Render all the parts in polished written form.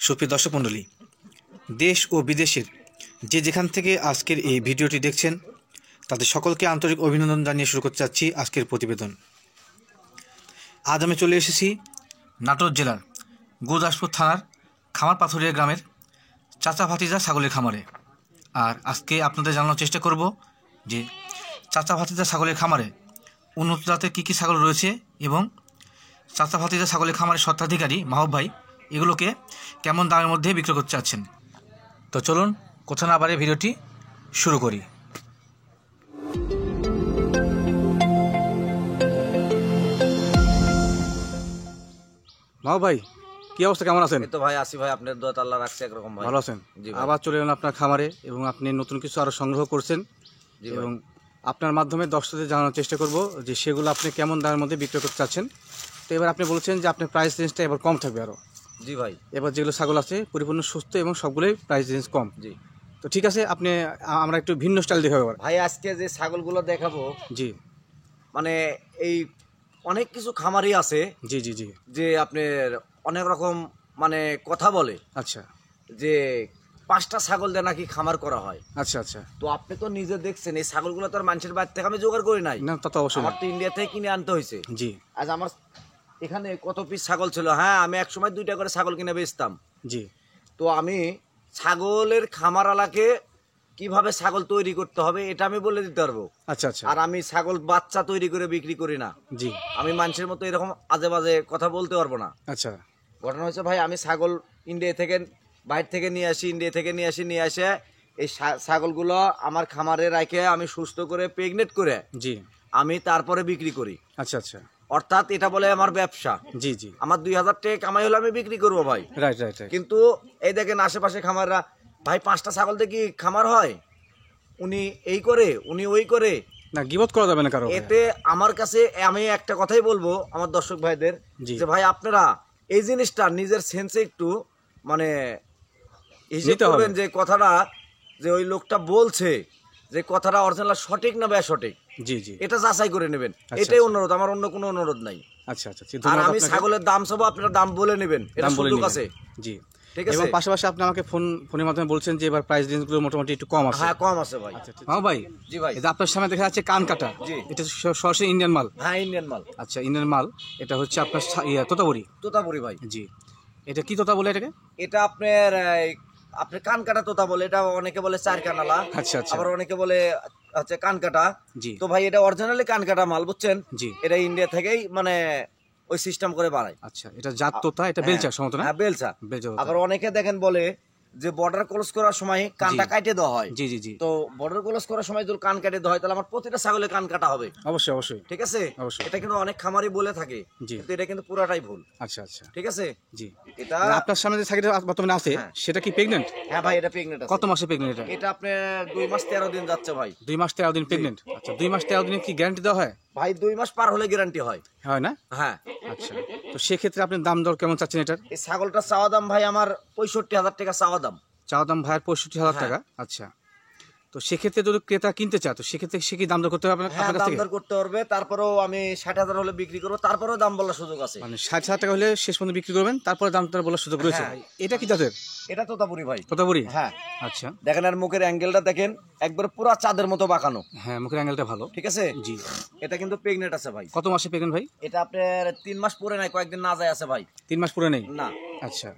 সুপ্রিয় দর্শক মণ্ডলী, দেশ ও বিদেশের যে যেখান থেকে আজকের এই ভিডিওটি দেখছেন তাদের সকলকে আন্তরিক অভিনন্দন জানিয়ে শুরু করতে যাচ্ছি আজকের প্রতিবেদন। আজ আমি চলে এসেছি নাটোর জেলার গুরুদাসপুর থানার খামার পাথুরিয়া গ্রামের চাচা ভাতিজা ছাগলের খামারে। আর আজকে আপনাদের জানানোর চেষ্টা করব যে চাচা ভাতিজা ছাগলের খামারে উন্নত জাতের কী কী ছাগল রয়েছে এবং চাচা ভাতিজা ছাগলের খামারের স্বত্বাধিকারী মাহবুব ভাই এগুলোকে কেমন দামের মধ্যে বিক্রি করতে চাচ্ছেন। তো চলুন কথা না বাড়িয়ে ভিডিওটি শুরু করি। মাহবুব ভাই, কি অবস্থা, কেমন আছেন? তো ভাই আসি ভাই, আপনার দোয়া আল্লাহ রাখছে একরকম ভাই। ভালো আছেন? আবার চলে এলেন আপনার খামারে এবং আপনি নতুন কিছু আরও সংগ্রহ করছেন এবং আপনার মাধ্যমে দর্শকদের জানানোর চেষ্টা করব যে সেগুলো আপনি কেমন দামের মধ্যে বিক্রি করতে চাচ্ছেন। তো এবার আপনি বলছেন যে আপনার প্রাইস রেঞ্জটা এবার কম থাকবে আরও। জি ভাই। এবার যেগুলো ছাগল আছে পরিপূর্ণ সুস্থ এবং সবগুলোই প্রাইস রেঞ্জ কম। জি। তো ঠিক আছে, আপনি আমরা একটু ভিন্ন স্টাইল দেখাবো ভাই। আজকে যে ছাগলগুলো দেখাবো, জি, মানে এই অনেক কিছু খামারি আছে, জি জি জি, যে আপনার অনেক রকম মানে কথা বলে। আচ্ছা, যে 5টা ছাগল দিয়ে নাকি খামার করা হয়। আচ্ছা আচ্ছা। তো আপনি তো নিজে দেখছেন এই ছাগলগুলো তো আর মানুষের বাড়ি থেকে আমি জোগাড় করি নাই। না, তা তো অবশ্যই। আমার তো ইন্ডিয়া থেকে কিনে আনতে হয়েছে। জি। আজ আমার এখানে কত পিস ছাগল ছিল। হ্যাঁ, আমি এক সময় 2টা করে ছাগল কিনে বেচতাম। জি। তো আমি ছাগলের খামারওয়ালাকে কিভাবে ছাগল তৈরি করতে হবে এটা আমি বলে দিতে পারবো। আচ্ছা আচ্ছা। আর আমি ছাগল বাচ্চা তৈরি করে বিক্রি করি না। জি। আমি মানুষের মতো এরকম আজে বাজে কথা বলতে পারবো না। আচ্ছা। ঘটনা হচ্ছে ভাই, আমি ছাগল ইন্ডিয়া থেকে বাইরে থেকে নিয়ে আসি, নিয়ে আসে এই ছাগলগুলো আমার খামারে রাখে আমি সুস্থ করে প্রেগনেন্ট করে জি আমি তারপরে বিক্রি করি। আচ্ছা আচ্ছা। অর্থাৎ এটা বলে আমার ব্যবসা। জি জি। আমার 2000 টাকা কামাই হলে আমি বিক্রি করবো ভাই। Right right right. কিন্তু এই দেখেন আশেপাশে খামাররা, ভাই 5টা ছাগল দিয়ে কি খামার হয়? উনি এই করে, উনি ওই করে। না, গিবত করা যাবে না কারো। এতে আমার কাছে আমি একটা কথাই বলবো আমার দর্শক ভাইদের, যে ভাই আপনারা এই জিনিসটা নিজের সেন্সে একটু মানে হিসেব করবেন যে কথাটা, যে ওই লোকটা বলছে যে কথাটা অরিজিনাল সঠিক না বেসঠিক। জি জি, এটা যাচাই করে নেবেন। এটাই অনুরোধ, আমার অন্য কোনো অনুরোধ নাই। আচ্ছা আচ্ছা। আর আমি ছাগলের দাম সব আপনারা দাম বলে নেবেন, এটা সুযোগ আছে। জি, ঠিক আছে। এবং পাশাপাশি আপনি আমাকে ফোনের মাধ্যমে বলছেন যে এবার প্রাইস রেঞ্জগুলো মোটামুটি একটু কম আছে। হ্যাঁ, কম আছে ভাই। হ্যাঁ ভাই। জি ভাই। এটা আপনার সামনে দেখা যাচ্ছে কান কাটা। জি। এটা সরাসরি ইন্ডিয়ান মাল। হ্যাঁ, ইন্ডিয়ান মাল। আচ্ছা, ইন্ডিয়ান মাল। এটা হচ্ছে আপনার তোতাপুরি ভাই। জি। এটা কি তোতা বলে এটাকে? এটা আপনার কান কাটা তোতা বলে। এটা অনেকে বলে 4 কানালা। আচ্ছা আচ্ছা। আবার অনেকে বলে হচ্ছে কান কাটা। জি। তো ভাই এটা অরিজিনালি কান কাটা মাল, বুঝছেন? জি। এটা ইন্ডিয়া থেকেই মানে ওই সিস্টেম করে বানায়। আচ্ছা, এটা জাত তোতা, এটা বেলচা সমত না? হ্যাঁ, বেলচা। আবার অনেকে দেখেন বলে যে বর্ডার ক্রস করার সময় কানটা কাটে দেওয়া হয়। জি জি জি। তো বর্ডার ক্রস করার সময় যদি কান কাটে দেওয়া হয় তাহলে আমার প্রতিটা ছাগলের কান কাটা হবে। অবশ্যই অবশ্যই। ঠিক আছে, অবশ্যই। এটা কিন্তু অনেক খামারি বলে থাকে, কিন্তু এটা কিন্তু পুরাটাই ভুল। আচ্ছা আচ্ছা। ঠিক আছে। জি। এটা আপনার সামনে যে ছাগলটা বর্তমানে আছে সেটা কি প্রেগন্যান্ট? হ্যাঁ ভাই, এটা প্রেগন্যান্ট আছে। কত মাসে প্রেগন্যান্ট এটা? এটা আপনার 2 মাস 13 দিন যাচ্ছে ভাই। 2 মাস 13 দিন প্রেগন্যান্ট। আচ্ছা, 2 মাস 13 দিনে কি গ্যারান্টি দেওয়া হয়? ভাই 2 মাস পার হলে গ্যারান্টি হয়। হয় না? হ্যাঁ। আচ্ছা, তো সেক্ষেত্রে আপনি দাম দর কেমন চাচ্ছেন এটার? এই ছাগলটার চাওয়া দাম ভাই আমার 65,000 টাকা চাওয়া দাম। চাওয়া দাম ভাইয়ের 65,000 টাকা। আচ্ছা, তো সেক্ষেত্রে যদি ক্রেতা কিনতে চায় তো সেক্ষেত্রে সে কি দাম দর করতে হবে আপনার কাছ থেকে? দাম দর করতে পারবে, তারপরেও আমি 60,000 হলে বিক্রি করবো, তারপরেও দাম বলার সুযোগ আছে। মানে 60,000 টাকা হলে শেষ পর্যন্ত বিক্রি করবেন, তারপরে দাম দর বলার সুযোগ রয়েছে। এটা কি জাতের? এটা তোতাপুরি ভাই। তোতাপুরি? হ্যাঁ। আচ্ছা, দেখেন আর মুখের অ্যাঙ্গেলটা দেখেন, একবার পুরো চাঁদের মতো বাঁকানো। হ্যাঁ, মুখের অ্যাঙ্গেলটা ভালো। ঠিক আছে। জি। এটা কিন্তু প্রেগনেন্ট আছে ভাই। কত মাসে প্রেগনেন্ট ভাই? এটা আপনার 3 মাস পরে নাই, কয়েকদিন না যায় আছে ভাই। 3 মাস পরে নেই না। আচ্ছা,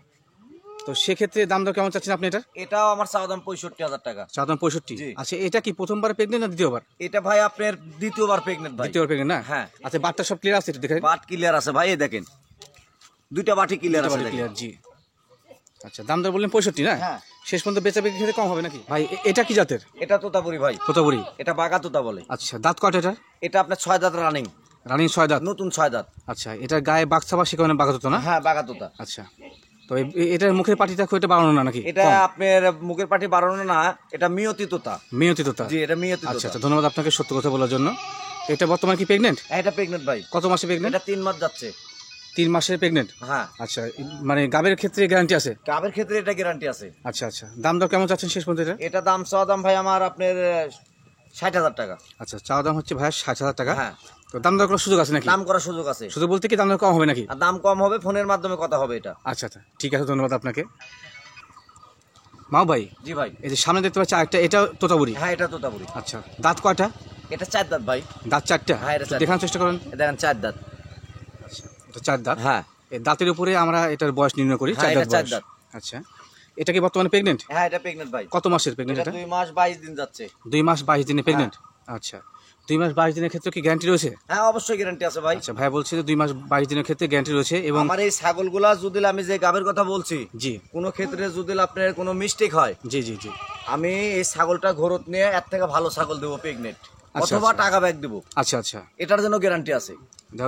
তো সেক্ষেত্রে দাম দর কেমন চাচ্ছেন আপনি এটার? এটাও আমার চাওয়া দাম 65,000 টাকা। চাওয়া দাম 65? আচ্ছা, এটা কি প্রথমবার প্রেগনেন্ট না দ্বিতীয়বার? এটা ভাই আপনার দ্বিতীয়বার প্রেগনেন্ট ভাই। দ্বিতীয়বার প্রেগনেন্ট না? হ্যাঁ। আচ্ছা, বাটটা সব ক্লিয়ার আছে? এটা দেখেন, বাট ক্লিয়ার আছে ভাই, এই দেখেন 2টা বাটি ক্লিয়ার আছে। ক্লিয়ার। জি। আচ্ছা, দাম দর বললেন 65 না? হ্যাঁ। শেষ পর্যন্ত বেচা বিক্রি ক্ষেত্রে কম হবে নাকি ভাই? এটা কি জাতের? এটা তোতাপুরি ভাই। তোতাপুরি। এটা বাঘা তোতা বলে। আচ্ছা, দাঁত কয়টা এটা? এটা আপনার 6 দাঁত রানিং। 6 দাঁত? নতুন 6 দাঁত। আচ্ছা, এটা গায়ে বাঘছাবা সেখানে বাঘা তোতা না? হ্যাঁ, বাঘা তোতা। আচ্ছা, তো এটার মুখের পাটিটা খুব একটা বাড়ানো না নাকি? এটা আপনার মুখের পাটি বাড়ানো না, এটা মিয়তি তোতা। মিয়তি তোতা? জি, এটা মিয়তি তোতা। আচ্ছা, ধন্যবাদ আপনাকে সত্য কথা বলার জন্য। এটা বর্তমানে কি প্রেগনেন্ট? হ্যাঁ, এটা প্রেগনেন্ট ভাই। কত মাসে প্রেগনেন্ট? এটা 3 মাস যাচ্ছে। 3 মাসের প্রেগনেন্ট? হ্যাঁ। আচ্ছা, মানে গাবের ক্ষেত্রে গ্যারান্টি আছে? গাবের ক্ষেত্রে এটা গ্যারান্টি আছে। আচ্ছা আচ্ছা, দাম দর কেমন চাচ্ছেন শেষ পর্যন্ত এটা? এটা দাম চাওয়া দাম ভাই আমার আপনার 60,000 টাকা। আচ্ছা, চাওয়া দাম হচ্ছে ভাই 60,000 টাকা। হ্যাঁ। তো দাম দর করার সুযোগ আছে নাকি? দাম করার সুযোগ আছে। শুধু বলতে কি দাম দর কম হবে নাকি? আর দাম কম হবে, ফোনের মাধ্যমে কথা হবে এটা। আচ্ছা আচ্ছা, ঠিক আছে, ধন্যবাদ আপনাকে। মাও ভাই, জি ভাই, এই যে সামনে দেখতে পাচ্ছি আরেকটা, এটা তোতাপুরি? হ্যাঁ এটা তোতাপুরি। আচ্ছা, দাঁত কয়টা? এটা 4 দাঁত ভাই। দাঁত 4টা? হ্যাঁ এটা 4। দেখানোর চেষ্টা করেন। দেখেন 4 দাঁত। আচ্ছা, এটা 4 দাঁত। হ্যাঁ, এই দাঁতের উপরে আমরা এটার বয়স নির্ণয় করি, 4 দাঁত বয়স। আচ্ছা, এটা কি বর্তমানে প্রেগনেন্ট? হ্যাঁ এটা প্রেগনেন্ট ভাই। কত মাসের প্রেগনেন্ট এটা? 2 মাস 22 দিন যাচ্ছে। 2 মাস 22 দিনে প্রেগনেন্ট। আচ্ছা, 2 মাস 22 দিনের ক্ষেত্রে কি গ্যারান্টি রয়েছে? হ্যাঁ অবশ্যই গ্যারান্টি আছে ভাই। আচ্ছা, ভাই বলছে যে 2 মাস 22 দিনের ক্ষেত্রে গ্যারান্টি রয়েছে। এবং আমার এই ছাগলগুলা যদি আমি যে গাবের কথা বলছি, জি, কোনো ক্ষেত্রে যদি আপনার কোনো মিস্টেক হয়, জি জি জি, আমি এই ছাগলটা ঘরত নিয়ে এর থেকে ভালো ছাগল দেবো প্রেগনেন্ট, আচ্ছা, অথবা আচ্ছা। টাকা ব্যাক দেবো। আচ্ছা আচ্ছা, এটার জন্য গ্যারান্টি আছে।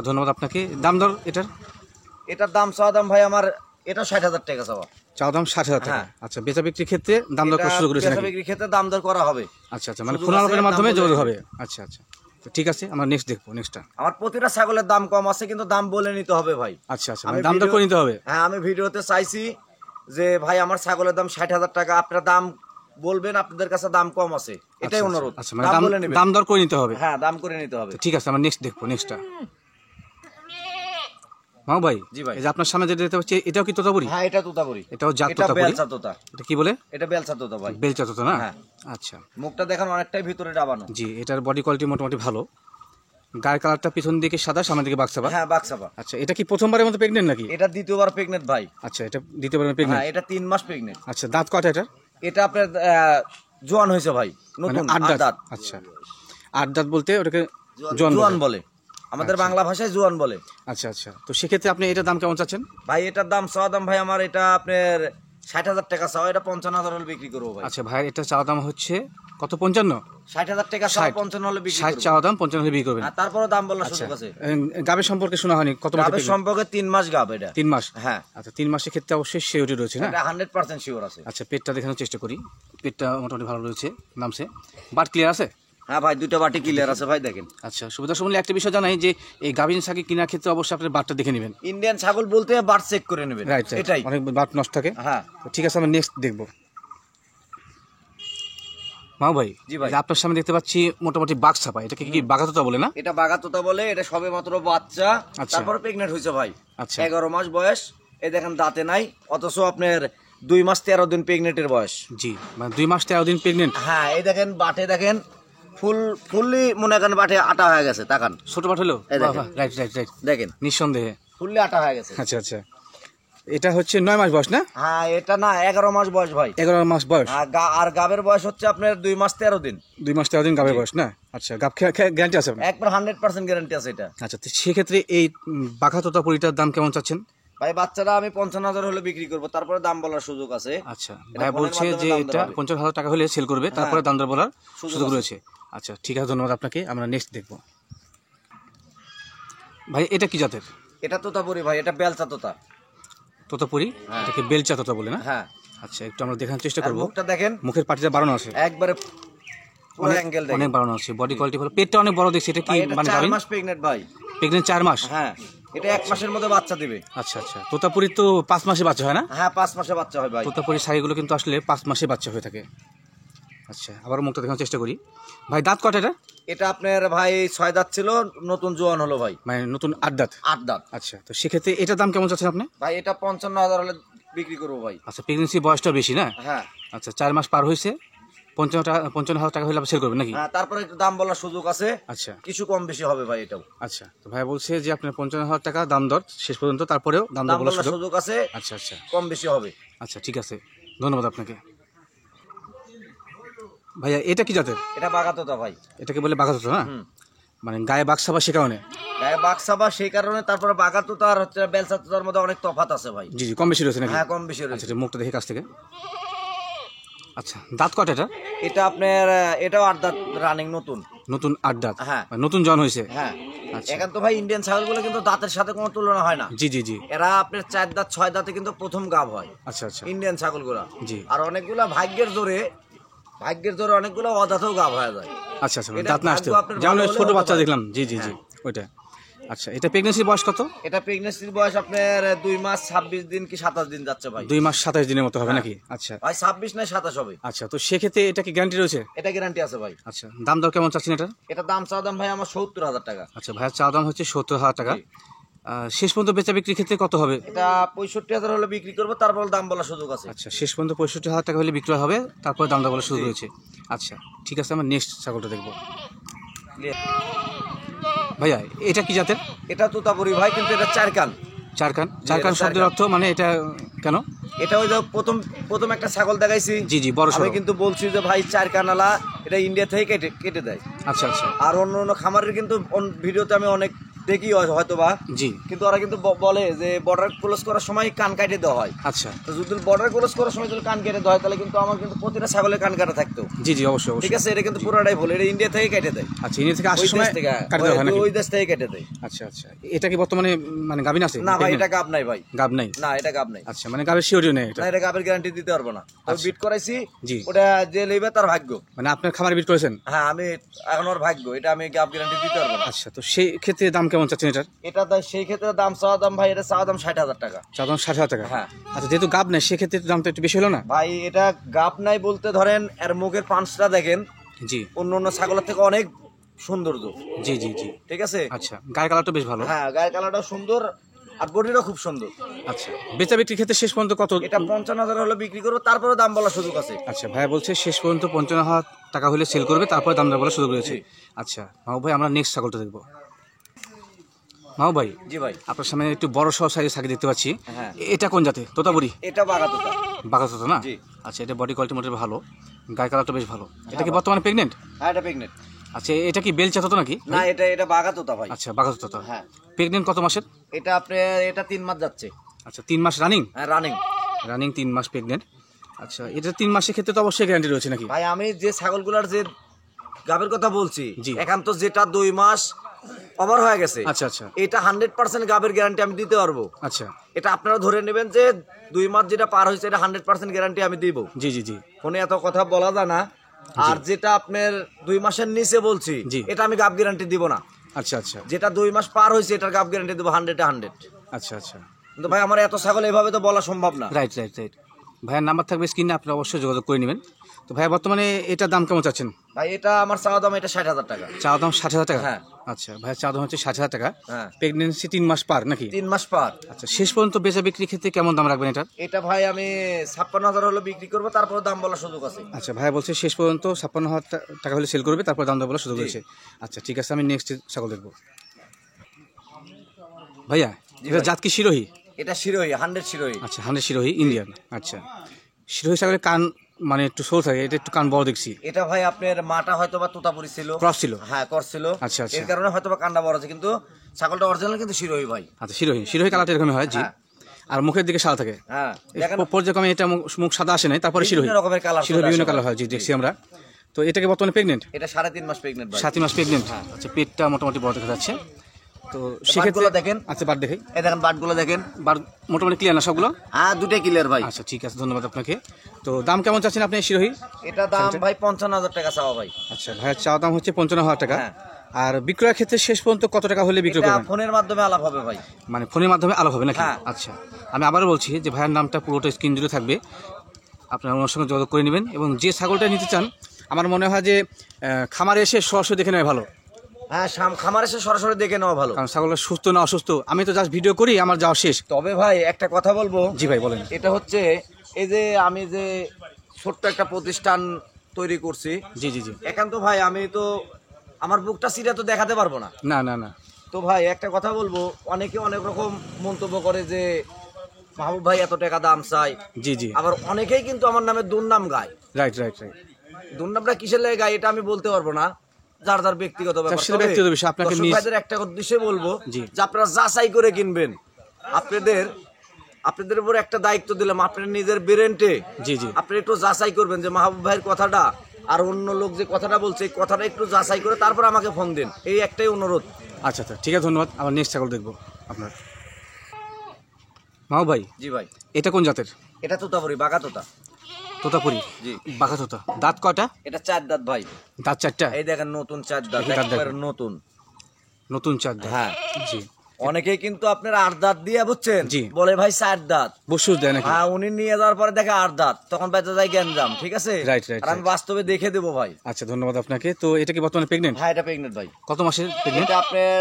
ধন্যবাদ আপনাকে। দাম দর এটার? এটার দাম চাওয়া দাম ভাই আমার, এটা 60,000 টাকা চাওয়া। চাওয়া দাম 60,000 টাকা। হ্যাঁ। আচ্ছা, বেচা বিক্রির ক্ষেত্রে দাম দর করার সুযোগ রয়েছে বেচা নাকি? বিক্রির ক্ষেত্রে দাম দর করা হবে। আচ্ছা আচ্ছা, মানে সুযোগ ফোন আছে, আলাপের মাধ্যমে দাম যোগাযোগ বলে হবে। আচ্ছা আচ্ছা, তো ঠিক আছে, আমরা নেক্সট দেখবো। নেক্সটটা আমার প্রতিটা ছাগলের দাম কম আছে, কিন্তু দাম বলে নিতে হবে ভাই। আচ্ছা আচ্ছা, মানে দাম দর করে নিতে হবে। হ্যাঁ, আমি ভিডিওতে চাইছি যে ভাই আমার ছাগলের দাম 60,000 টাকা, আপনারা দাম বলবেন, আপনাদের কাছে দাম কম আছে, এটাই অনুরোধ। আচ্ছা, মানে দাম দর করে নিতে হবে। হ্যাঁ, দাম করে নিতে হবে। ঠিক আছে, আমরা নেক্সট দেখবো। নেক্সটটা মাও ভাই, জি ভাই, এই যে আপনার সামনে যেটা দেখতে পাচ্ছি, এটাও কি তোতাপুরি? হ্যাঁ এটা তোতাপুরি। এটাও জাত এটা তোতাপুরি? বেলচা তোতা। এটা কি বলে? এটা বেলচা তোতা ভাই। বেলচা তোতা না? হ্যাঁ। আচ্ছা, মুখটা দেখেন অনেকটাই ভিতরে ডাবানো। জি, এটার বডি কোয়ালিটি মোটামুটি ভালো। গায়ের কালারটা পিছন দিকে সাদা, সামনের দিকে বাক্সাবা। হ্যাঁ বাক্সাবা। আচ্ছা, এটা কি প্রথমবারের মতো প্রেগনেন্ট নাকি? এটা দ্বিতীয়বার প্রেগনেন্ট ভাই। আচ্ছা, এটা দ্বিতীয়বার প্রেগনেন্ট? হ্যাঁ, এটা 3 মাস প্রেগনেন্ট। আচ্ছা, দাঁত কয়টা এটা? এটা আপনার জোয়ান হয়েছে ভাই, নতুন 8 দাঁত। আচ্ছা, 8 দাঁত বলতে ওটাকে জোয়ান বলে, আমাদের বাংলা ভাষায় জোয়ান বলে। আচ্ছা আচ্ছা, তো সেক্ষেত্রে আপনি এটার দাম কেমন চাচ্ছেন? ভাই এটার দাম চাওয়া দাম ভাই আমার, এটা আপনার 60,000 টাকা চাওয়া, এটা 55,000 হলে বিক্রি করবো ভাই। আচ্ছা ভাই, এটা চাওয়া দাম হচ্ছে কত? 55? 60,000 টাকা চাওয়া, 55 হলে বিক্রি 60 করবো। চাওয়া দাম, 55 হলে বিক্রি করবেন। আর তারপরে দাম বলার সুযোগ আছে। গাবের সম্পর্কে শোনা হয়নি, কত মাস? গাবের সম্পর্কে 3 মাস গাব এটা। 3 মাস? হ্যাঁ। আচ্ছা, 3 মাসের ক্ষেত্রে অবশ্যই সিওরিটি রয়েছে না? এটা 100% শিওর আছে। আচ্ছা, পেটটা দেখানোর চেষ্টা করি। পেটটা মোটামুটি ভালো রয়েছে, নামছে। বাট ক্লিয়ার আছে? হ্যাঁ ভাই, 2টা বাটি ক্লিয়ার আছে ভাই, দেখেন। আচ্ছা, সুবিধা সম্বন্ধে একটা বিষয় জানাই যে এই গাভীন ছাগল কেনার ক্ষেত্রে অবশ্যই আপনার বাটটা দেখে নেবেন। ইন্ডিয়ান ছাগল বলতে বাট চেক করে নেবেন, রাইট, এটাই। অনেক বাট নষ্ট থাকে। হ্যাঁ, তো ঠিক আছে, আমরা নেক্সট দেখবো। মাও ভাই, জি ভাই, আপনার সামনে দেখতে পাচ্ছি মোটামুটি বাক্সাপা। এটাকে কি বাগাতোতা বলে না? এটা বাগাতোতা বলে। এটা সবে মাত্র বাচ্চা, আচ্ছা। তারপরে প্রেগনেন্ট হয়েছে ভাই। আচ্ছা, 11 মাস বয়স। এই দেখেন দাঁতে নাই, অথচ আপনার 2 মাস 13 দিন প্রেগনেন্টের বয়স। জি, মানে 2 মাস 13 দিন প্রেগনেন্ট। হ্যাঁ, এই দেখেন বাটে, দেখেন ফুললি মনে করেন বাটে আটা হয়ে গেছে, তাকান। ছোট বাট হলো? রাইট রাইট রাইট, দেখেন নিঃসন্দেহে ফুললি আটা হয়ে গেছে। আচ্ছা আচ্ছা, এটা হচ্ছে 9 মাস বয়স না? হ্যাঁ, এটা না 11 মাস বয়স ভাই। 11 মাস বয়স। আর গাবের বয়স হচ্ছে আপনার 2 মাস 13 দিন। 2 মাস 13 দিন গাবের বয়স না? আচ্ছা, গাব গ্যারান্টি আছে আপনার? একবার 100% গ্যারান্টি আছে এটা। আচ্ছা, তো সেক্ষেত্রে এই বাঘাতোতা পরিটার দাম কেমন চাচ্ছেন? ভাই বাচ্চাটা আমি 55,000 হলে বিক্রি করবো, তারপরে দাম বলার সুযোগ আছে। আচ্ছা, ভাই বলছে যে এটা 50,000 টাকা হলে সেল করবে, তারপরে দাম দর বলার সুযোগ রয়েছে। আচ্ছা, ঠিক আছে, ধন্যবাদ আপনাকে। আমরা নেক্সট দেখবো। ভাই, এটা কি জাতের? এটা তোতাপুরি ভাই, এটা বেলচা তোতা। তোতাপুরি? এটাকে বেলচা তোতা বলে না? হ্যাঁ। আচ্ছা, একটু আমরা দেখার চেষ্টা করবো। মুখটা দেখেন, মুখের পাটিটা বাড়ানো আছে একবারে পুরো অ্যাঙ্গেল দেখেন, অনেক বাড়ানো আছে। বডি কোয়ালিটি ভালো, পেটটা অনেক বড় দেখছি। এটা কি মানে 4 মাস প্রেগনেন্ট ভাই। প্রেগনেন্ট 4 মাস? হ্যাঁ, এটা 1 মাসের মধ্যে বাচ্চা দিবে। আচ্ছা আচ্ছা, তোতাপুরি তো 5 মাসে বাচ্চা হয় না? হ্যাঁ, 5 মাসে বাচ্চা হয় ভাই। তোতাপুরি শাড়িগুলো কিন্তু আসলে 5 মাসে বাচ্চা হয়ে থাকে। আচ্ছা, আবার মুখটা দেখানোর চেষ্টা করি। ভাই, দাঁত কয়টা এটা? এটা আপনার ভাই 6 দাঁত ছিল, নতুন জোয়ান হলো ভাই, মানে নতুন 8 দাঁত। 8 দাঁত। আচ্ছা, তো সেক্ষেত্রে এটার দাম কেমন চাচ্ছেন আপনি? ভাই এটা 55,000 হলে বিক্রি করবো ভাই। আচ্ছা, প্রেগনেন্সি বয়সটা বেশি না? হ্যাঁ। আচ্ছা, 4 মাস পার হয়েছে, 55,000 টাকা হলে আপনি সেল করবেন নাকি? হ্যাঁ, তারপরে একটু দাম বলার সুযোগ আছে। আচ্ছা, কিছু কম বেশি হবে ভাই এটাও। আচ্ছা, তো ভাই বলছে যে আপনার 55,000 টাকা দাম দর শেষ পর্যন্ত, তারপরেও দাম দর বলার সুযোগ আছে। আচ্ছা আচ্ছা, কম বেশি হবে। আচ্ছা, ঠিক আছে, ধন্যবাদ আপনাকে। ভাইয়া, এটা কি জাতের? এটা বাগাতোতা ভাই। এটাকে বলে বাঘাতোতা না? মানে গায়ে বাক্সাবা সে কারণে? গায়ে বাক্সাবা সেই কারণে, তারপরে বাগাতোতা আর হচ্ছে বেলচা তোতার মধ্যে অনেক তফাৎ আছে ভাই। জি জি, কম বেশি রয়েছে নাকি? হ্যাঁ, কম বেশি রয়েছে। আচ্ছা, মুখটা দেখে কাছ থেকে। আচ্ছা, দাঁত কয়টা এটা? এটা আপনার এটাও 8 দাঁত রানিং, নতুন নতুন 8 দাঁত? হ্যাঁ, নতুন জন হয়েছে? হ্যাঁ। আচ্ছা, এখন তো ভাই ইন্ডিয়ান ছাগলগুলো কিন্তু দাঁতের সাথে কোনো তুলনা হয় না। জি জি জি, এরা আপনার 4 দাঁত 6 দাঁতে কিন্তু প্রথম গাব হয়। আচ্ছা আচ্ছা, ইন্ডিয়ান ছাগলগুলা। জি। আর অনেকগুলা ভাগ্যের জোরে অনেকগুলো অদাতেও গাব হয়ে যায়। আচ্ছা আচ্ছা, এটা দাঁত না আসতে ভাগ্য আপনার যেমন ভালো হলে ছোট হতে বাচ্চা পারে। দেখলাম। জি জি জি, ওইটা। আচ্ছা, এটা প্রেগন্যান্সির বয়স কত? এটা প্রেগন্যান্সির বয়স আপনার 2 মাস 26 দিন কি 27 দিন যাচ্ছে ভাই। 2 মাস 27 দিনের মতো হবে নাকি? আচ্ছা ভাই 26 না 27 হবে। আচ্ছা, তো সেক্ষেত্রে এটা কি গ্যারান্টি রয়েছে? এটা গ্যারান্টি আছে ভাই। আচ্ছা, দাম দর কেমন চাচ্ছেন এটা? এটা দাম চাওয়া দাম ভাই আমার 70,000 টাকা। আচ্ছা, ভাইয়ের চাওয়া দাম হচ্ছে 70,000 টাকা। শেষ পর্যন্ত বেচা বিক্রির ক্ষেত্রে কত হবে? এটা 65,000 হলে বিক্রি করবো, তারপর দাম বলার সুযোগ আছে। আচ্ছা, শেষ পর্যন্ত 65,000 টাকা হলে বিক্রয় হবে, তারপরে দাম দর বলার সুযোগ রয়েছে। আচ্ছা ঠিক আছে, আমরা নেক্সট ছাগলটা দেখবো। ভাইয়া এটা কি জাতের? এটা তোতাপুরি ভাই, কিন্তু এটা 4 কান। 4 কান? 4 কান শব্দের অর্থ মানে এটা কেন? এটা ওই যে প্রথম একটা ছাগল দেখাইছি, জি জি, বড় আমি কিন্তু বলছি যে ভাই 4 কানালা, এটা ইন্ডিয়া থেকে কেটে দেয়। আচ্ছা আচ্ছা। আর অন্য খামারের কিন্তু ভিডিওতে আমি অনেক দেখি হয়তো বা, জি, কিন্তু ওরা কিন্তু বলে যে বর্ডার ক্লোজ করার সময় কান কাটে দেওয়া হয়। আচ্ছা, তো যদি বর্ডার ক্লোজ করার সময় যদি কান কেটে দেওয়া হয়, তাহলে কিন্তু আমার কিন্তু প্রতিটা ছাগলের কান কাটা থাকতো। জি জি, অবশ্যই অবশ্যই। ঠিক আছে, এটা কিন্তু পুরোটাই ভুল, এটা ইন্ডিয়া থেকে কেটে দেয়। আচ্ছা, ইন্ডিয়া থেকে আসার ওই সময় দেশ থেকে কাটতে হয় নাকি? ওই দেশ থেকে কেটে দেয়। আচ্ছা আচ্ছা, এটা কি বর্তমানে মানে গাবিন আছে? না ভাই, এটা গাব নাই ভাই। গাব নাই? না, এটা গাব নাই। আচ্ছা, মানে গাবের শিওরিও নেই এটা? না, এটা গাবের গ্যারান্টি দিতে পারবো না। আমি বিট করাইছি, জি। ওটা যে লইবে তার ভাগ্য। মানে আপনার খামারে বিট করেছেন? হ্যাঁ, আমি এখন ওর ভাগ্য, এটা আমি গাব গ্যারান্টি দিতে পারবো না। আচ্ছা, তো সেই ক্ষেত্রে দাম কেমন চাচ্ছেন এটার? এটা সেই ক্ষেত্রে দাম চাওয়া দাম ভাই, এটা চাওয়া দাম 60,000 টাকা। চাওয়া দাম 60,000 টাকা? হ্যাঁ। আচ্ছা, যেহেতু গাব নেই সেক্ষেত্রে দামটা একটু বেশি হলো না ভাই? এটা গাব নাই বলতে ধরেন এর মুখের পাঁচটা দেখেন, জি, অন্য ছাগলের থেকে অনেক সৌন্দর্য। জি জি জি, ঠিক আছে। আচ্ছা, গায়ের কালারটা বেশ ভালো। হ্যাঁ, গায়ের কালারটা সুন্দর, আর বডিটা খুব সুন্দর। আচ্ছা, বেচা বিক্রির ক্ষেত্রে শেষ পর্যন্ত কত? এটা 55,000 হলে বিক্রি করবো, তারপরে দাম বলার সুযোগ আছে। আচ্ছা, ভাইয়া বলছে শেষ পর্যন্ত 55,000 টাকা হলে সেল করবে, তারপরে দাম দর বলার সুযোগ রয়েছে। আচ্ছা মাহবুব ভাই, আমরা নেক্সট ছাগলটা দেখবো। মাহবুব ভাই, জি ভাই, আপনার সামনে একটু বড় সহ সাইজের ছাগল দেখতে পাচ্ছি। হ্যাঁ। এটা কোন জাতে? তোতাপুরি? এটা বাগাতোতা। বাঘাতোতা না? জি। আচ্ছা, এটা বডি কোয়ালিটি মোটামুটি ভালো, গায়ে কালারটা বেশ ভালো। এটা কি বর্তমানে প্রেগনেন্ট? হ্যাঁ, এটা প্রেগনেন্ট। আচ্ছা, এটা কি বেলচা তো নাকি? না, এটা বাগাতোতা ভাই। আচ্ছা, বাঘাতোতা। হ্যাঁ। প্রেগনেন্ট কত মাসের? এটা আপনার 3 মাস যাচ্ছে। আচ্ছা, 3 মাস রানিং? হ্যাঁ, রানিং। রানিং 3 মাস প্রেগনেন্ট। আচ্ছা, এটা 3 মাসের ক্ষেত্রে তো অবশ্যই গ্যারান্টি রয়েছে নাকি? ভাই আমি যে ছাগলগুলার যে গাবের কথা বলছি, জি। একান্ত যেটা 2 মাস ওভার হয়ে গেছে, আচ্ছা আচ্ছা এটা 100% গাবের গ্যারান্টি আমি দিতে পারবো। আচ্ছা, এটা আপনারা ধরে নেবেন যে 2 মাস যেটা পার হয়েছে, এটা 100% গ্যারান্টি আমি দিব। জি জি জি, ফোনে এত কথা বলা যায় না। আর যেটা আপনার 2 মাসের নিচে বলছি, জি। এটা আমি গাব গ্যারান্টি দিব না। আচ্ছা আচ্ছা যেটা 2 মাস পার হয়েছে, এটার গাব গ্যারান্টি দেবো 100-এ 100। আচ্ছা আচ্ছা, কিন্তু ভাই আমার এত ছাগল এভাবে তো বলা সম্ভব না। Right right right. ভাইয়ের নাম্বার থাকবে স্ক্রিনে, আপনারা অবশ্যই যোগাযোগ করে নেবেন। তো ভাইয়া বর্তমানে এটার দাম কেমন চাচ্ছেন? ভাই এটা আমার চাওয়া দাম এটা 60,000 টাকা। চাওয়া দাম 60,000 টাকা? হ্যাঁ। আচ্ছা, ভাইয়া চাওয়া দাম হচ্ছে 60,000 টাকা। হ্যাঁ। প্রেগনেন্সি 3 মাস পার নাকি? 3 মাস পার। আচ্ছা, শেষ পর্যন্ত বেচা বিক্রির ক্ষেত্রে কেমন দাম রাখবেন এটার? এটা ভাই আমি 56,000 হলে বিক্রি করবো, তারপরে দাম বলার সুযোগ আছে। আচ্ছা, ভাইয়া বলছে শেষ পর্যন্ত 56,000 টাকা হলে সেল করবে, তারপর দাম দর বলার সুযোগ রয়েছে। আচ্ছা ঠিক আছে, আমি নেক্সট ছাগল দেখবো। ভাইয়া এটা জাত কি শিরোহী? এটা শিরোহী, 100 শিরোহী। আচ্ছা, 100 শিরোহী ইন্ডিয়ান। আচ্ছা, শিরোহী ছাগলের কান মানে একটু সরু থাকে, এটা একটু কান বড় দেখছি। এটা ভাই আপনার মাটা হয়তো বা তোতাপুরি ছিল, ক্রস ছিল? হ্যাঁ, ক্রস ছিল। আচ্ছা আচ্ছা, এর কারণে হয়তো বা কান্ডা বড় আছে, কিন্তু ছাগলটা অরিজিনাল কিন্তু শিরোহী ভাই। আচ্ছা, শিরোহী কালারটা এরকমই হয়, জি। হ্যাঁ। আর মুখের দিকে সাদা থাকে? হ্যাঁ, দেখেন পর্যায়ক্রমে এটা মুখ সাদা আসে নাই, তারপরে শিরোহী বিভিন্ন রকমের কালার, শিরোহী বিভিন্ন কালার হয়, জি দেখছি আমরা। তো এটাকে বর্তমানে প্রেগনেন্ট? এটা 3.5 মাস প্রেগনেন্ট ভাই। 7 মাস প্রেগনেন্ট। আচ্ছা, পেটটা মোটামুটি বড় দেখা যাচ্ছে। তো সেক্ষেত্রে বাটগুলো দেখেন। আচ্ছা, বাট দেখে এই দেখেন বাটগুলো দেখেন, বার মোটামুটি ক্লিয়ার না সবগুলো? হ্যাঁ, দুটাই ক্লিয়ার ভাই। আচ্ছা ঠিক আছে, ধন্যবাদ আপনাকে। তো দাম কেমন চাচ্ছেন আপনি শিরোহী? এটা দাম ভাই 55,000 টাকা চাওয়া ভাই। আচ্ছা, ভাইয়ের চাওয়া দাম হচ্ছে 55,000 টাকা। হ্যাঁ। আর বিক্রয়ের ক্ষেত্রে শেষ পর্যন্ত কত টাকা হলে বিক্রয় এটা করবেন? ফোনের মাধ্যমে আলাপ হবে ভাই। মানে ফোনের মাধ্যমে আলাপ হবে নাকি? হ্যাঁ। আচ্ছা, আমি আবারও বলছি যে ভাইয়ের নামটা পুরোটা স্ক্রিন জুড়ে থাকবে, আপনারা ওনার সঙ্গে যোগাযোগ করে নেবেন। এবং যে ছাগলটা নিতে চান, আমার মনে হয় যে খামারে এসে সরাসরি দেখে নেওয়া ভালো। হ্যাঁ, খামার এসে সরাসরি দেখে নেওয়া ভালো, কারণ ছাগলটা সুস্থ না অসুস্থ আমি তো জাস্ট ভিডিও করি, আমার যাওয়া শেষ। তবে ভাই একটা কথা বলবো। জি ভাই বলেন। এটা হচ্ছে এই যে আমি যে ছোট্ট একটা প্রতিষ্ঠান তৈরি করছি, জি জি জি, একান্ত ভাই আমি তো আমার বুকটা সিটা তো দেখাতে পারবো না। না না না, তো ভাই একটা কথা বলবো, অনেকে অনেক রকম মন্তব্য করে যে মাহবুব ভাই এত টাকা দাম চাই। জি জি, আবার অনেকেই কিন্তু আমার নামে দুর্নাম গায়। Right right right. দুর্নামটা কিসের লেগে গায় এটা আমি বলতে পারবো না, যার যার ব্যক্তিগত ব্যাপার। সেটা ব্যক্তিগত বিষয়, আপনাকে দর্শক ভাইদের একটা উদ্দেশ্যে বলবো জি। যে আপনারা যাচাই করে কিনবেন। আপনাদের উপর একটা দায়িত্ব দিলাম, আপনার নিজের ব্রেনটে জি জি, আপনি একটু যাচাই করবেন যে মাহবুব ভাইয়ের কথাটা আর অন্য লোক যে কথাটা বলছে এই কথাটা একটু যাচাই করে তারপর আমাকে ফোন দিন, এই একটাই অনুরোধ। আচ্ছা আচ্ছা ঠিক আছে, ধন্যবাদ। আবার নেক্সট ছাগল দেখবো আপনার। মাহবুব ভাই জি ভাই, এটা কোন জাতের? এটা তোতাপুরি, বাঘা তোতা। তোতাপুরি? জি। বাঘা তোতা। দাঁত কয়টা? এটা 4 দাঁত ভাই। দাঁত 4টা? এই দেখেন নতুন 4 দাঁত, দাঁত দেখেন। একবারে নতুন। নতুন 4 দাঁত। হ্যাঁ জি। অনেকেই কিন্তু আপনার 8 দাঁত দিয়ে বুঝছেন জি। বলে ভাই 4 দাঁত বসুস দেয় নাকি? হ্যাঁ উনি নিয়ে যাওয়ার পরে দেখে 8 দাঁত, তখন বেঁচে যায় গ্যাঞ্জাম। ঠিক আছে, রাইট রাইট। আর আমি বাস্তবে দেখে দেবো ভাই। আচ্ছা ধন্যবাদ আপনাকে। তো এটা কি বর্তমানে প্রেগনেন্ট? হ্যাঁ এটা প্রেগনেন্ট ভাই। কত মাসের প্রেগনেন্ট? এটা আপনার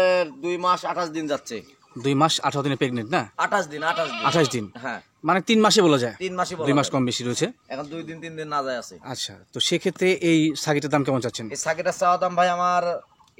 2 মাস 28 দিন যাচ্ছে। 2 মাস 18 দিনে প্রেগনেন্ট না? 28 দিন 28 দিন। হ্যাঁ মানে 3 মাসে বলা যায়। 3 মাসই বলা 2 মাস যায়। কম বেশি রয়েছে। এখন 2 দিন 3 দিন না যায় আছে। আচ্ছা, তো সেক্ষেত্রে এই সাগিটার দাম কেমন চাচ্ছেন? এই সাকিটার চাওয়া দাম ভাই আমার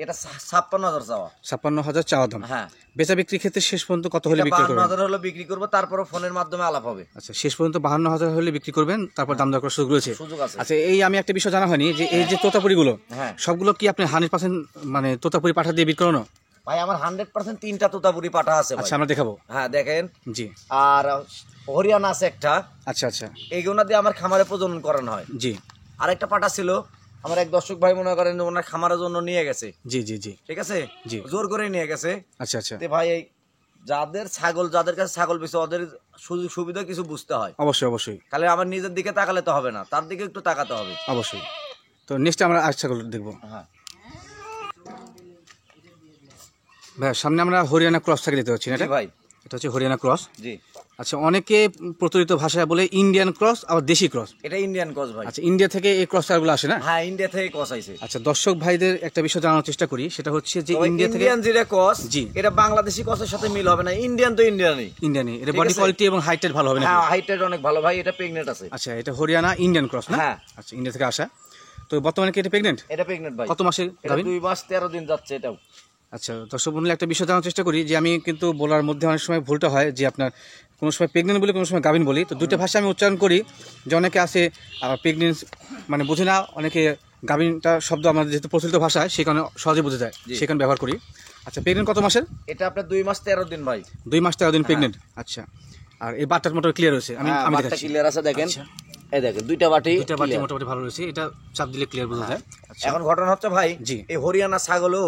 এটা 56,000 চাওয়া। 56,000 চাওয়া দাম। হ্যাঁ বেচা বিক্রির ক্ষেত্রে শেষ পর্যন্ত কত হলে বিক্রি করবেন? 52,000 হলে বিক্রি করবো, তারপরে ফোনের মাধ্যমে আলাপ হবে। আচ্ছা, শেষ পর্যন্ত 52,000 হলে বিক্রি করবেন, তারপর দাম দর করার সুযোগ রয়েছে। সুযোগ আছে। আচ্ছা, এই আমি একটা বিষয় জানা হয়নি যে এই যে তোতাপুরিগুলো, হ্যাঁ সবগুলো কি আপনি 100% মানে তোতাপুরি পাঠা দিয়ে বিক্রি করানো? ভাই আমার 100% 3টা তোতাপুরি পাঠা আছে ভাই। আচ্ছা, আমরা দেখাবো। হ্যাঁ দেখেন। জি। আর হরিয়ানা আছে একটা। আচ্ছা আচ্ছা। এইগুলো দিয়ে আমার খামারে প্রজনন করানো হয়। জি। আরেকটা পাঠা ছিল আমার এক দর্শক ভাই মনে করেন যে ওনার খামারের জন্য নিয়ে গেছে। জি জি জি। ঠিক আছে, জি। জোর করে নিয়ে গেছে। আচ্ছা আচ্ছা। তে ভাই এই যাদের কাছে ছাগল বেশি ওদের সুযোগ সুবিধা কিছু বুঝতে হয়। অবশ্যই অবশ্যই। খালি আমার নিজের দিকে তাকালে তো হবে না, তার দিকে একটু তাকাতে হবে। অবশ্যই। তো নেক্সট আমরা ছাগল দেখবো। হ্যাঁ ভাই সামনে আমরা হরিয়ানা ক্রস ছাগল দেখতে পাচ্ছি না? জি ভাই। এটা হচ্ছে হরিয়ানা ক্রস। জি। আচ্ছা, অনেকে প্রচলিত ভাষায় বলে ইন্ডিয়ান ক্রস আবার দেশি ক্রস। এটা ইন্ডিয়ান ক্রস ভাই। আচ্ছা, ইন্ডিয়া থেকে এই ক্রস ছাগলগুলো আসে না? হ্যাঁ ইন্ডিয়া থেকে ক্রস আইছে। আচ্ছা, দর্শক ভাইদের একটা বিষয় জানানোর চেষ্টা করি, সেটা হচ্ছে যে ইন্ডিয়া থেকে ইন্ডিয়ান যেটা ক্রস, জি, এটা বাংলাদেশি ক্রসের সাথে মিল হবে না। ইন্ডিয়ান তো ইন্ডিয়ানই। ইন্ডিয়ানই। এটা ঠিক বডি আছে? কোয়ালিটি এবং হাইটের ভালো হবে না? হ্যাঁ হাইটের অনেক ভালো ভাই। এটা প্রেগনেন্ট আছে। আচ্ছা, এটা হরিয়ানা ইন্ডিয়ান ক্রস না? হ্যাঁ। আচ্ছা, ইন্ডিয়া থেকে আসা। তো বর্তমানে কি এটা প্রেগনেন্ট? এটা প্রেগনেন্ট ভাই। কত মাসে এটা গাভীন? 2 মাস 13 দিন যাচ্ছে এটাও। আচ্ছা, দর্শক বন্ধুরা একটা বিষয় জানার চেষ্টা করি যে আমি কিন্তু বলার মধ্যে অনেক সময় ভুলটা হয় যে আপনার কোনো সময় প্রেগনেন্ট বলি, কোনো সময় গাভীন বলি। তো দুইটা ভাষা আমি উচ্চারণ করি, যে অনেকে আছে প্রেগনেন্ট মানে বুঝে না, অনেকে গাভীনটা শব্দ আমাদের যেহেতু প্রচলিত ভাষায় সেখানে সহজে বুঝে যায়, সেখানে ব্যবহার করি। আচ্ছা, প্রেগনেন্ট কত মাসের? এটা আপনার 2 মাস 13 দিন ভাই। 2 মাস 13 দিন প্রেগনেন্ট। আচ্ছা, আর এই বাটটার মোটামুটি ক্লিয়ার হয়েছে? আমি দেখাচ্ছি। ক্লিয়ার আছে দেখেন। এই দেখেন দুইটা বাটি মোটামুটি ভালো রয়েছে, এটা চাপ দিলে ক্লিয়ার বোঝা যায়। আচ্ছা, এখন ঘটনা হচ্ছে ভাই, জি, এই হরিয়ানা ছাগলও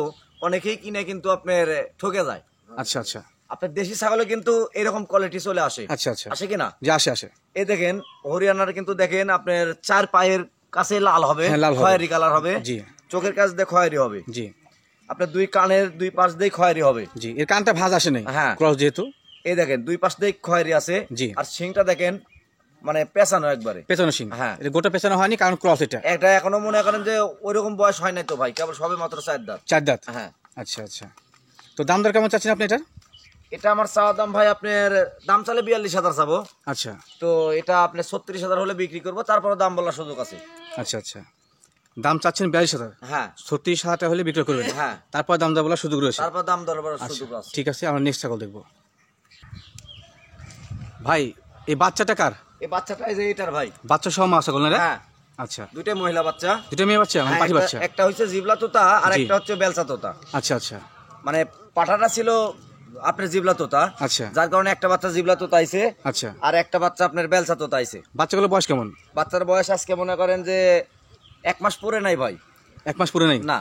অনেকেই কিনে কিন্তু আপনার ঠকে যায়। আচ্ছা আচ্ছা। আপনার দেশি ছাগলে কিন্তু এরকম কোয়ালিটি চলে আসে। আচ্ছা আচ্ছা। আসে কিনা? যে আসে আসে। এই দেখেন হরিয়ানার কিন্তু দেখেন আপনার 4 পায়ের কাছে লাল হবে, খয়েরি কালার হবে। জি। চোখের কাছে দিয়ে খয়েরি হবে। জি। আপনার 2 কানের 2 পাশ দিয়ে খয়েরি হবে। জি, এর কানটা ভাঁজ আসে নাই। হ্যাঁ ক্রস যেহেতু। এই দেখেন 2 পাশ দিয়ে খয়েরি আছে। জি। আর শিংটা দেখেন মানে পেছানো একবারে। পেছানো শিং। হ্যাঁ, এটা গোটা পেছানো হয়নি, কারণ ক্রস এটা। এটা এখনো মনে করেন যে ওইরকম বয়স হয় নাই তো ভাই, কেবল সবে মাত্র 4 দাঁত। 4 দাঁত। হ্যাঁ। আচ্ছা আচ্ছা। তো দাম দর কেমন চাচ্ছেন আপনি এটা? এটা আমার চাওয়া দাম ভাই আপনার দাম চালে 42,000 চাবো। আচ্ছা। তো এটা আপনি 36,000 হলে বিক্রি করবো, তারপরে দাম বলার সুযোগ আছে। আচ্ছা আচ্ছা। দাম চাচ্ছেন 42,000? হ্যাঁ। 36,000 টাকা হলে বিক্রি করবেন? হ্যাঁ। তারপর দাম দর বলার সুযোগ রয়েছে? তারপর দাম দর বলার সুযোগ আছে। ঠিক আছে, আমরা নেক্সট ছাগল দেখবো। ভাই এই বাচ্চাটা কার? এই বাচ্চাটা এই যে এটার ভাই। বাচ্চা সহ মা ছাগল না রে? হ্যাঁ। আচ্ছা। দুইটা মহিলা বাচ্চা। দুটো মেয়ে বাচ্চা মানে পাঠি বাচ্চা? একটা হচ্ছে জিবলা তোতা আর একটা হচ্ছে বেলসা তোতা। আচ্ছা আচ্ছা। মানে পাঠাটা ছিল আপনার জিবলা তোতা। আচ্ছা। যার কারণে একটা বাচ্চা জিবলা তোতা আইছে। আচ্ছা। আর একটা বাচ্চা আপনার বেলসা তোতা আইছে। বাচ্চাগুলো বয়স কেমন? বাচ্চার বয়স আজকে মনে করেন যে 1 মাস পুরে নাই ভাই। 1 মাস পুরে নাই? না।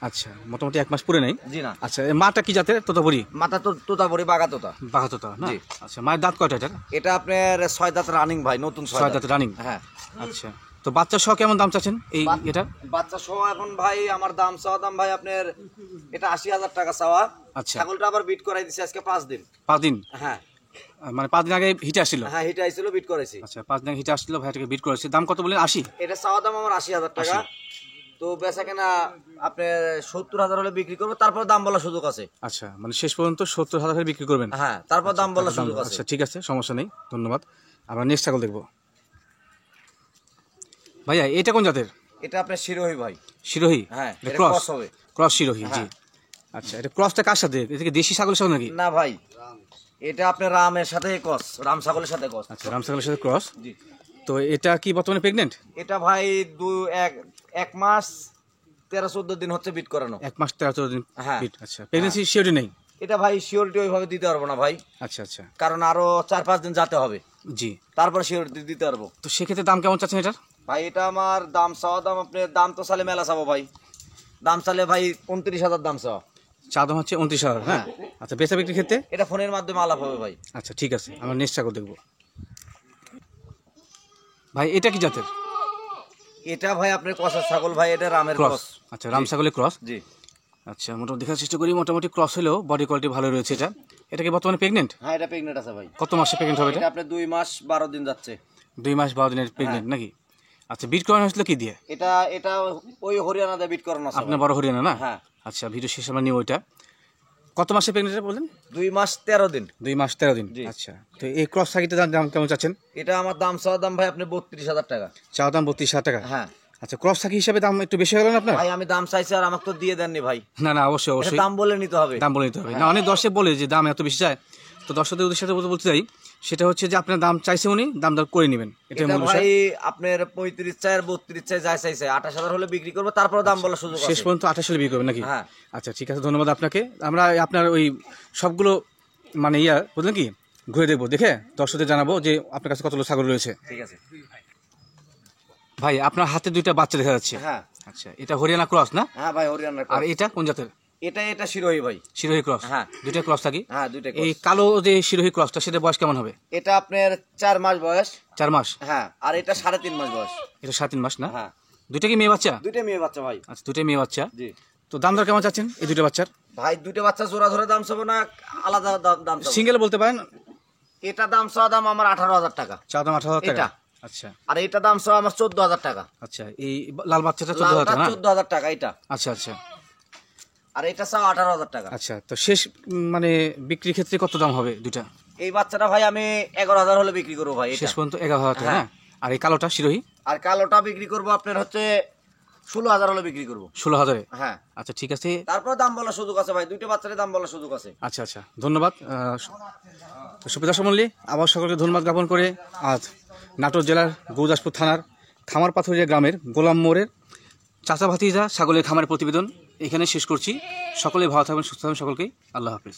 আচ্ছা, মোটামুটি 1 মাস পুরে নাই। জি না। আচ্ছা, মাটা কি জাতের? তোতাপুরি? মাথা তো তোতাপুরি বাঘা তোতা। বাঘা তোতা না? জি। আচ্ছা, মায়ের দাঁত কয়টা এটা? এটা আপনার 6 দাঁত রানিং ভাই, নতুন 6 দাঁত রানিং। হ্যাঁ। আচ্ছা, তো বাচ্চা সহ কেমন দাম চাচ্ছেন এই এটা? বাচ্চা সহ এখন ভাই আমার দাম চাওয়া দাম ভাই আপনার এটা 80,000 টাকা চাওয়া। আচ্ছা। ছাগলটা আবার বিট করাই দিছে আজকে 5 দিন। 5 দিন? হ্যাঁ। মানে 5 দিন আগে হিটে আসছিল? হ্যাঁ হিটে আইছিল, বিট করেছি। আচ্ছা, 5 দিন হিটে আসছিল, ভাইটাকে বিট করেছে। দাম কত বলেন? 80? এটা চাওয়া দাম আমার 80,000 টাকা। তো বেচা কেনা আপনার 70,000 হলে বিক্রি করবো, তারপর দাম বলার সুযোগ আছে। আচ্ছা, মানে শেষ পর্যন্ত 70,000 হলে বিক্রি করবেন? হ্যাঁ, তারপর দাম বলার সুযোগ আছে। আচ্ছা ঠিক আছে, সমস্যা নেই, ধন্যবাদ। আমরা নেক্সট ছাগল দেখবো। ভাইয়া এটা কোন জাতের? এটা আপনার শিরোহী ভাই। শিরোহী? হ্যাঁ, এটা এটা ক্রস ক্রস হবে। ক্রস শিরোহী, জি। হ্যাঁ। আচ্ছা, এটা ক্রসটা কার সাথে? এটা কি দেশি ছাগলের সাথে নাকি? না ভাই, এটা আপনার রামের সাথে ক্রস, রাম ছাগলের সাথে ক্রস। আচ্ছা, রাম ছাগলের সাথে ক্রস। জি। তো এটা কি বর্তমানে প্রেগনেন্ট? এটা ভাই 1 মাস 13-14 দিন হচ্ছে বিট করানো। 1 মাস 13 দিন হ্যাঁ। বিট। আচ্ছা, প্রেগন্যান্সি শিওরিটি নেই? এটা ভাই শিওরিটি ওইভাবে দিতে পারবো না ভাই। আচ্ছা আচ্ছা। কারণ আরো 4-5 দিন যেতে হবে। জি। তারপর শিওরিটি দিতে পারবো। তো সেক্ষেত্রে দাম কেমন চাচ্ছেন এটার? ভাই এটা আমার দাম চাওয়া দাম আপনার দাম তো চালে মেলা চাবো ভাই। দাম চালে ভাই 29,000 দাম চাওয়া। চা দাম হচ্ছে 29,000? হ্যাঁ। আচ্ছা, বেচা বিক্রির ক্ষেত্রে? এটা ফোনের মাধ্যমে আলাপ হবে ভাই। আচ্ছা ঠিক আছে, আমরা নেক্সট ছাগল দেখবো। ভাই এটা কি জাতের? এটা ভাই আপনার কষার ছাগল ভাই, এটা রামের ক্রস। আচ্ছা, রাম ছাগলের ক্রস। জি। আচ্ছা, মোটামুটি দেখার চেষ্টা করি। মোটামুটি ক্রস হলেও বডি কোয়ালিটি ভালো রয়েছে। এটা কি বর্তমানে প্রেগনেন্ট? হ্যাঁ, এটা প্রেগনেন্ট আছে ভাই। কত মাসে প্রেগনেন্ট হবে এটা? আপনি 2 মাস 12 দিন যাচ্ছে। 2 মাস 12 দিনের প্রেগনেন্ট নাকি? আচ্ছা, বিট করানো হয়েছিল কি দিয়ে? এটা ওই হরিয়ানা দিয়ে বিট করানো আছে। আপনার বড় হরিয়ানা না? হ্যাঁ। আচ্ছা, ভিডিও শেষ আমরা নিব ওইটা। কত মাসে প্রেগনেন্ট বলেন? 2 মাস 13 দিন। 2 মাস 13 দিন। আচ্ছা, তো এই ক্রস সাকিটার দাম কেমন চাচ্ছেন? এটা আমার চাওয়া দাম ভাই আপনি 32,000 টাকা। চাওয়া দাম 32,000 টাকা? হ্যাঁ। আচ্ছা, ক্রস সাকি হিসাবে দাম একটু বেশি হলো না আপনার? ভাই আমি দাম চাইছি আর আমাকে তো দিয়ে দেননি ভাই। না অবশ্যই দাম বলে নিতে হবে। দাম বলে নিতে হবে। না, অনেক দর্শক বলে যে দাম এত বেশি যায়, তো দর্শকদের উদ্দেশ্যে বলতে চাই সেটা হচ্ছে যে আপনার দাম চাইছে উনি, দাম দর করে নেবেন, এটাই মূল বিষয়। ভাই আপনার 35 চাই আর 32 চাই, যাই চাইছে 28,000 হলে বিক্রি করব, তারপর দাম বলার সুযোগ আছে। শেষ পর্যন্ত 28 হলে বিক্রি করবেন নাকি? হ্যাঁ। আচ্ছা, ঠিক আছে, ধন্যবাদ আপনাকে। আমরা আপনার ওই সবগুলো মানে বুঝলেন কি, ঘুরে দেখবো, দেখে দর্শকদের জানাবো যে আপনার কাছে কতগুলো ছাগল রয়েছে। ঠিক আছে ভাই, আপনার হাতে 2টা বাচ্চা দেখা যাচ্ছে। হ্যাঁ। আচ্ছা, এটা হরিয়ানা ক্রস না? হ্যাঁ ভাই, হরিয়ানা ক্রস। আর এটা কোন জাতের? এটা শিরোহী ভাই। শিরোহী ক্রস? হ্যাঁ। 2টা ক্রস থাকি? হ্যাঁ, 2টা ক্রস। এই কালো যে শিরোহী ক্রসটা, সেটা বয়স কেমন হবে? এটা আপনার 4 মাস বয়স। 4 মাস? হ্যাঁ। আর এটা 3.5 মাস বয়স। এটা 3.5 মাস না? হ্যাঁ। 2টা কি মেয়ে বাচ্চা? 2টা মেয়ে বাচ্চা ভাই। আচ্ছা, 2টা মেয়ে বাচ্চা। জি। তো দাম দর কেমন চাচ্ছেন এই 2টা বাচ্চার? ভাই 2টা বাচ্চা জোড়া ধরে দাম চাবো না আলাদা দাম চাবো? সিঙ্গেল বলতে পারেন। এটা দাম চাওয়া দাম আমার 18,000 টাকা। চাওয়া দাম 18,000 টাকা? এটা। আচ্ছা। আর এটা দাম চাওয়া আমার 14,000 টাকা। আচ্ছা, এই লাল বাচ্চাটা 14,000 টাকা না? 14,000 টাকা এটা। আচ্ছা। আর এটা চাওয়া 18,000 টাকা। আচ্ছা, তো শেষ মানে বিক্রির ক্ষেত্রে কত দাম হবে 2টা? এই বাচ্চাটা ভাই আমি 11,000 হলে বিক্রি করবো ভাই। শেষ পর্যন্ত 11,000 টাকা না? আর এই কালোটা শিরোহী? আর কালোটা বিক্রি করবো আপনার হচ্ছে 16,000 হলে বিক্রি করবো। 16,000-এ? হ্যাঁ। আচ্ছা, ঠিক আছে। তারপর দাম বলার সুযোগ আছে ভাই, 2টা বাচ্চার দাম বলার সুযোগ আছে। আচ্ছা, ধন্যবাদ। সুপ্রিয় দর্শক মণ্ডলী, আবার সকলকে ধন্যবাদ জ্ঞাপন করে আজ নাটোর জেলার গুরুদাসপুর থানার খামারপাথুরিয়া গ্রামের গোলাম মোড়ের চাচা ভাতিজা ছাগলের খামারের প্রতিবেদন এখানে শেষ করছি। সকলে ভালো থাকবেন, সুস্থ থাকবেন, সকলকেই আল্লাহ হাফেজ।